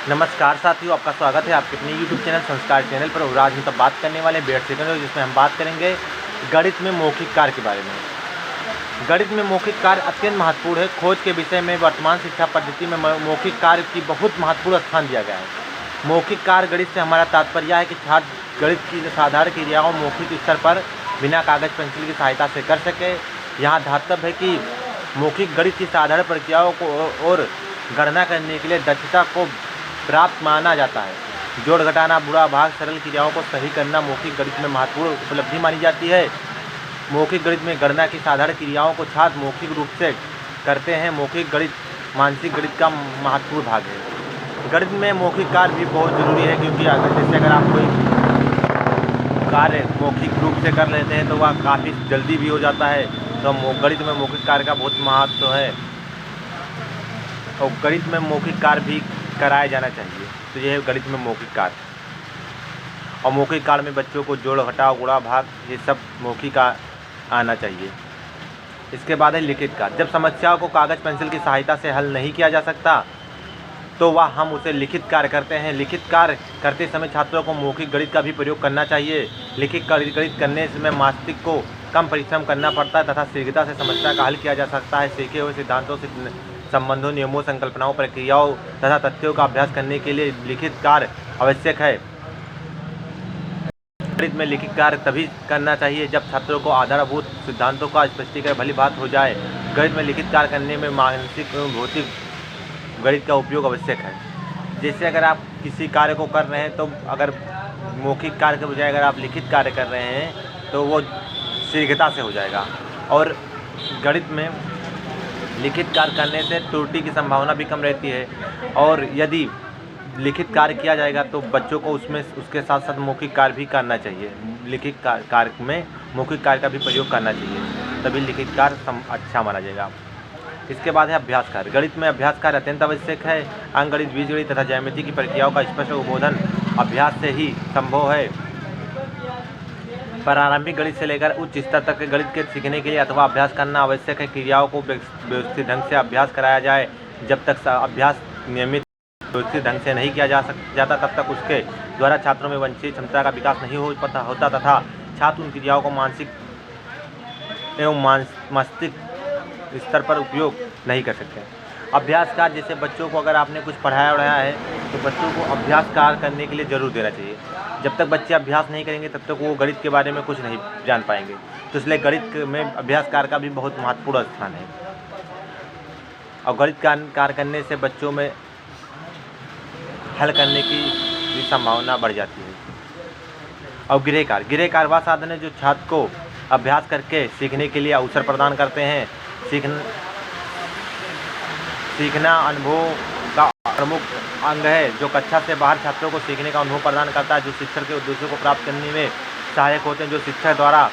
नमस्कार साथियों, आपका स्वागत है आपके अपने YouTube चैनल संस्कार चैनल पर। और आज हम तब बात करने वाले हैं 1.5 सेकंड जिसमें हम बात करेंगे गणित में मौखिक कार्य के बारे में। गणित में मौखिक कार्य अत्यंत महत्वपूर्ण है। खोज के विषय में वर्तमान शिक्षा पद्धति में मौखिक कार्य की बहुत महत्वपूर्ण स्थान दिया गया है। मौखिक कार्य गणित से हमारा तात्पर्य है कि छात्र गणित की साधारण क्रियाओं मौखिक स्तर पर बिना कागज पेंसिल की सहायता से कर सके। यहाँ धातव्य है कि मौखिक गणित की साधारण प्रक्रियाओं को और गणना करने के लिए दक्षता को प्राप्त माना जाता है। जोड़ घटाना, बुरा भाग, सरल क्रियाओं को सही करना मौखिक गणित में महत्वपूर्ण उपलब्धि मानी जाती है। मौखिक गणित में गणना की साधारण क्रियाओं को छात्र मौखिक रूप से करते हैं। मौखिक गणित मानसिक गणित का महत्वपूर्ण भाग है। गणित में मौखिक कार्य भी बहुत ज़रूरी है, क्योंकि जैसे अगर आप कोई कार्य मौखिक रूप से कर लेते हैं तो वह काफ़ी जल्दी भी हो जाता है। तो गणित में मौखिक कार्य का बहुत महत्व है और गणित में मौखिक कार्य भी कराया जाना चाहिए। तो यह है गणित में मौखिक कार्य। और मौखिक कार्य में बच्चों को जोड़ घटाव गुणा भाग ये सब मौखिक आना चाहिए। इसके बाद है लिखित कार्य। जब समस्याओं को कागज़ पेंसिल की सहायता से हल नहीं किया जा सकता तो हम उसे लिखित कार्य करते हैं। लिखित कार्य करते समय छात्रों को मौखिक गणित का भी प्रयोग करना चाहिए। लिखित गणित करने में मस्तिष्क को कम परिश्रम करना पड़ता है तथा शीघ्रता से समस्या का हल किया जा सकता है। सीखे हुए सिद्धांतों से संबंधों, नियमों, संकल्पनाओं, प्रक्रियाओं तथा तथ्यों का अभ्यास करने के लिए लिखित कार्य आवश्यक है। गणित में लिखित कार्य तभी करना चाहिए जब छात्रों को आधारभूत सिद्धांतों का स्पष्टीकरण भली बात हो जाए। गणित में लिखित कार्य करने में मानसिक एवं भौतिक गणित का उपयोग आवश्यक है। जैसे अगर आप किसी कार्य को कर रहे हैं तो अगर मौखिक कार्य के बजाय अगर आप लिखित कार्य कर रहे हैं तो वो शीघ्रता से हो जाएगा। और गणित में लिखित कार्य करने से त्रुटि की संभावना भी कम रहती है। और यदि लिखित कार्य किया जाएगा तो बच्चों को उसके साथ साथ मौखिक कार्य भी करना चाहिए। लिखित कार्य में मौखिक कार्य का भी प्रयोग करना चाहिए, तभी लिखित कार्य अच्छा माना जाएगा। इसके बाद है अभ्यास कार्य। गणित में अभ्यास कार्य अत्यंत आवश्यक है। अंकगणित, बीजगणित तथा ज्यामिति की प्रक्रियाओं का स्पष्ट उद्बोधन अभ्यास से ही संभव है। प्रारंभिक गणित से लेकर उच्च स्तर तक के गणित के सीखने के लिए अथवा अभ्यास करना आवश्यक है। क्रियाओं को व्यवस्थित ढंग से अभ्यास कराया जाए। जब तक अभ्यास नियमित व्यवस्थित ढंग से नहीं किया जाता तब तक उसके द्वारा छात्रों में वांछित क्षमता का विकास नहीं होता तथा छात्र उन क्रियाओं को मानसिक एवं मस्तिष्क स्तर पर उपयोग नहीं कर सकते। अभ्यास कार्य जैसे बच्चों को अगर आपने कुछ पढ़ाया है तो बच्चों को अभ्यास कार्य करने के लिए ज़रूर देना चाहिए। जब तक बच्चे अभ्यास नहीं करेंगे तब तक वो गणित के बारे में कुछ नहीं जान पाएंगे। तो इसलिए गणित में अभ्यास कार्य का भी बहुत महत्वपूर्ण स्थान है। और गणित कार्य करने से बच्चों में हल करने की भी संभावना बढ़ जाती है। और गृह कार्य वह साधन है जो छात्र को अभ्यास करके सीखने के लिए अवसर प्रदान करते हैं। सीखना अनुभव का प्रमुख अंग है जो कक्षा से बाहर छात्रों को सीखने का अनुभव प्रदान करता है, जो शिक्षण के उद्देश्यों को प्राप्त करने में सहायक होते हैं, जो शिक्षक द्वारा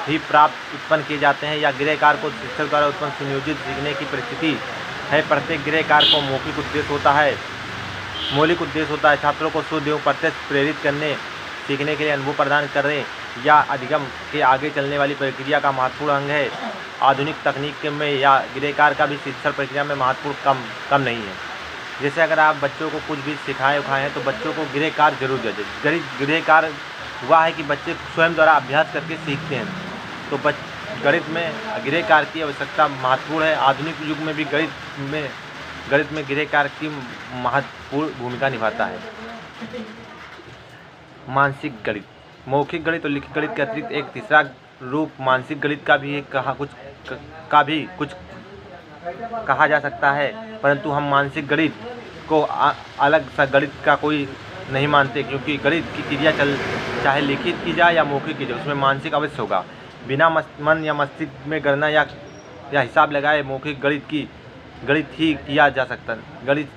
ही उत्पन्न किए जाते हैं। या गृह कार्य को शिक्षक द्वारा उत्पन्न सुनियोजित सीखने की परिस्थिति है। प्रत्येक गृह कार्य को मौलिक उद्देश्य होता है छात्रों को शुद्ध एवं प्रत्यक्ष प्रेरित करने, सीखने के लिए अनुभव प्रदान करने या अधिगम के आगे चलने वाली प्रक्रिया का महत्वपूर्ण अंग है। आधुनिक तकनीक में या गृह कार्य का भी शिक्षण प्रक्रिया में महत्वपूर्ण कम नहीं है। जैसे अगर आप बच्चों को कुछ भी सिखाएं हैं तो बच्चों को गृह कार्य जरूर दे। गृह कार्य हुआ है कि बच्चे स्वयं द्वारा अभ्यास करके सीखते हैं। तो गणित में गृह कार्य की आवश्यकता महत्वपूर्ण है। आधुनिक युग में भी गणित में गृह कार्य की महत्वपूर्ण भूमिका निभाता है। मानसिक गणित, मौखिक गणित और लिखित गणित के अतिरिक्त एक तीसरा रूप मानसिक गणित का भी कुछ कहा जा सकता है, परंतु हम मानसिक गणित को अलग सा गणित का कोई नहीं मानते, क्योंकि गणित की क्रिया चाहे लिखित की जाए या मौखिक की जाए उसमें मानसिक अवश्य होगा। बिना मन या मस्तिष्क में गणना या हिसाब लगाए मौखिक गणित ही किया जा सकता है। गणित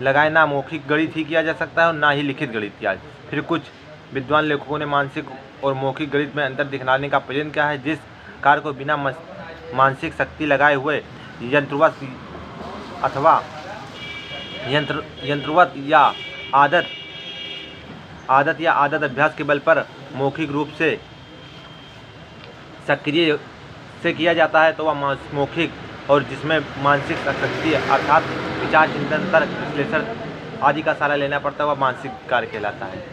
लगाए ना मौखिक गणित ही किया जा सकता है और ना ही लिखित गणित किया। फिर कुछ विद्वान लेखकों ने मानसिक और मौखिक गणित में अंतर दिखलाने का प्रयत्न किया है। जिस कार्य को बिना मानसिक शक्ति लगाए हुए यंत्रवत या आदत अभ्यास के बल पर मौखिक रूप से सक्रिय से किया जाता है तो वह मौखिक और जिसमें मानसिक शक्ति अर्थात विचार, चिंतन, तर्क, विश्लेषण आदि का सहारा लेना पड़ता है वह मानसिक कार्य कहलाता है।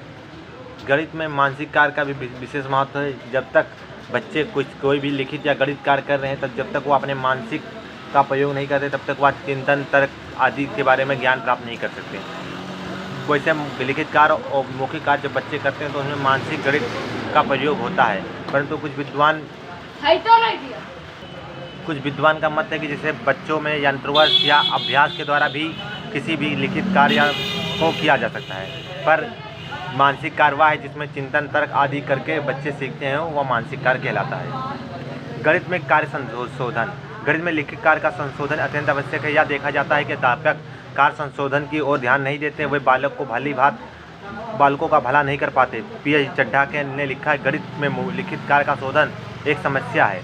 गणित में मानसिक कार्य का भी विशेष महत्व है। जब तक बच्चे कोई भी लिखित या गणित कार्य कर रहे हैं तब जब तक वो अपने मानसिक का प्रयोग नहीं करते तब तक वह चिंतन, तर्क आदि के बारे में ज्ञान प्राप्त नहीं कर सकते। वैसे लिखित कार्य और मौखिक कार्य जब बच्चे करते हैं तो उसमें मानसिक गणित का प्रयोग होता है, परंतु कुछ विद्वान का मत है कि जैसे बच्चों में यंत्रवश या अभ्यास के द्वारा भी किसी भी लिखित कार्य को किया जा सकता है, पर मानसिक कार्य वह है जिसमें चिंतन, तर्क आदि करके बच्चे सीखते हैं, वह मानसिक कार्य कहलाता है। गणित में कार्य संशोधन, गणित में लिखित कार्य का संशोधन अत्यंत आवश्यक है। यह देखा जाता है कि अध्यापक कार्य संशोधन की ओर ध्यान नहीं देते, वे बालकों का भला नहीं कर पाते। पीएच चड्ढा ने लिखा है, गणित में लिखित कार्य का शोधन एक समस्या है।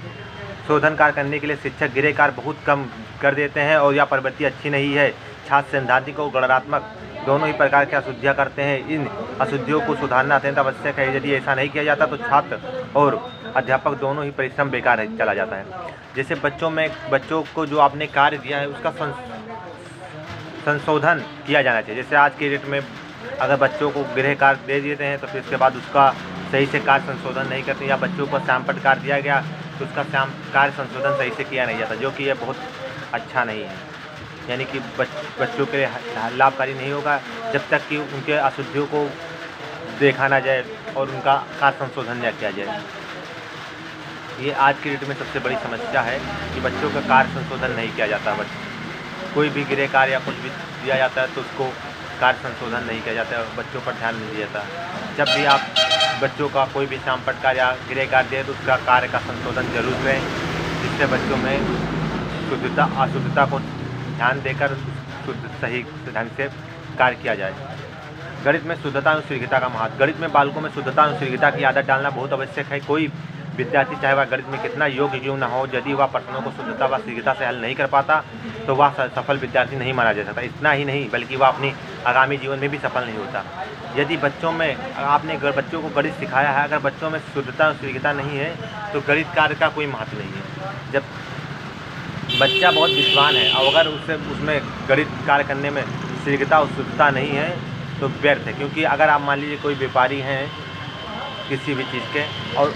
शोधन कार्य करने के लिए शिक्षक गृह कार्य बहुत कम कर देते हैं और यह प्रवृत्ति अच्छी नहीं है। छात्र सैद्धांतिक और गणनात्मक दोनों ही प्रकार की अशुद्धियाँ करते हैं। इन अशुद्धियों को सुधारना अत्यंत आवश्यक है। यदि ऐसा नहीं किया जाता तो छात्र और अध्यापक दोनों ही परिश्रम बेकार चला जाता है। जैसे बच्चों को जो आपने कार्य दिया है उसका संशोधन किया जाना चाहिए। जैसे आज के डेट में अगर बच्चों को गृह कार्य दे देते हैं तो फिर इसके बाद उसका सही से कार्य संशोधन नहीं करते, या बच्चों को श्यामपट्ट कार्य दिया गया तो उसका कार्य संशोधन सही से किया नहीं जाता, जो कि यह बहुत अच्छा नहीं है। यानी कि बच्चों के लिए लाभकारी नहीं होगा जब तक कि उनके अशुद्धियों को देखा ना जाए और उनका कार्य संशोधन न किया जाए। ये आज की डेट में सबसे बड़ी समस्या है कि बच्चों का कार्य संशोधन नहीं किया जाता। कोई भी गृह कार्य या कुछ भी दिया जाता है तो उसको कार्य संशोधन नहीं किया जाता है और बच्चों पर ध्यान नहीं दिया जाता। जब भी आप बच्चों का कोई भी श्यामपट्ट कार्य या गृह कार्य दें तो उसका कार्य का संशोधन जरूर करें, जिससे बच्चों में अशुद्धता को ध्यान देकर सही ढंग से कार्य किया जाए। गणित में शुद्धता और शीघ्रता का महत्व, गणित में बालकों में शुद्धता और शीघ्रता की आदत डालना बहुत आवश्यक है। कोई विद्यार्थी चाहे वह गणित में कितना योग्य क्यों न हो, यदि वह प्रश्नों को शुद्धता व शीघ्रता से हल नहीं कर पाता तो वह सफल विद्यार्थी नहीं माना जा सकता। इतना ही नहीं बल्कि वह अपनी आगामी जीवन में भी सफल नहीं होता। यदि आपने बच्चों को गणित सिखाया है, अगर बच्चों में शुद्धता और शीघ्रता नहीं है तो गणित कार्य का कोई महत्व नहीं है। जब बच्चा बहुत विद्वान है और अगर उसमें गणित कार्य करने में शीघ्रता और शुद्धता नहीं है तो व्यर्थ है। क्योंकि अगर आप मान लीजिए कोई व्यापारी हैं किसी भी चीज़ के और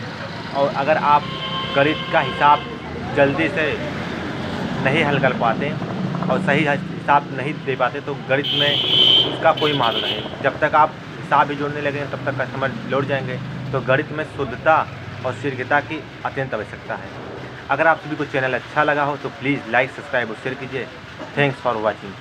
अगर आप गणित का हिसाब जल्दी से नहीं हल कर पाते और सही हिसाब नहीं दे पाते तो गणित में उसका कोई महत्व नहीं। जब तक आप हिसाब भी जोड़ने लगेंगे तब तक कस्टमर लौट जाएंगे। तो गणित में शुद्धता और शीघ्रता की अत्यंत आवश्यकता है। अगर आप सभी को चैनल अच्छा लगा हो तो प्लीज़ लाइक, सब्सक्राइब और शेयर कीजिए। Thanks for watching.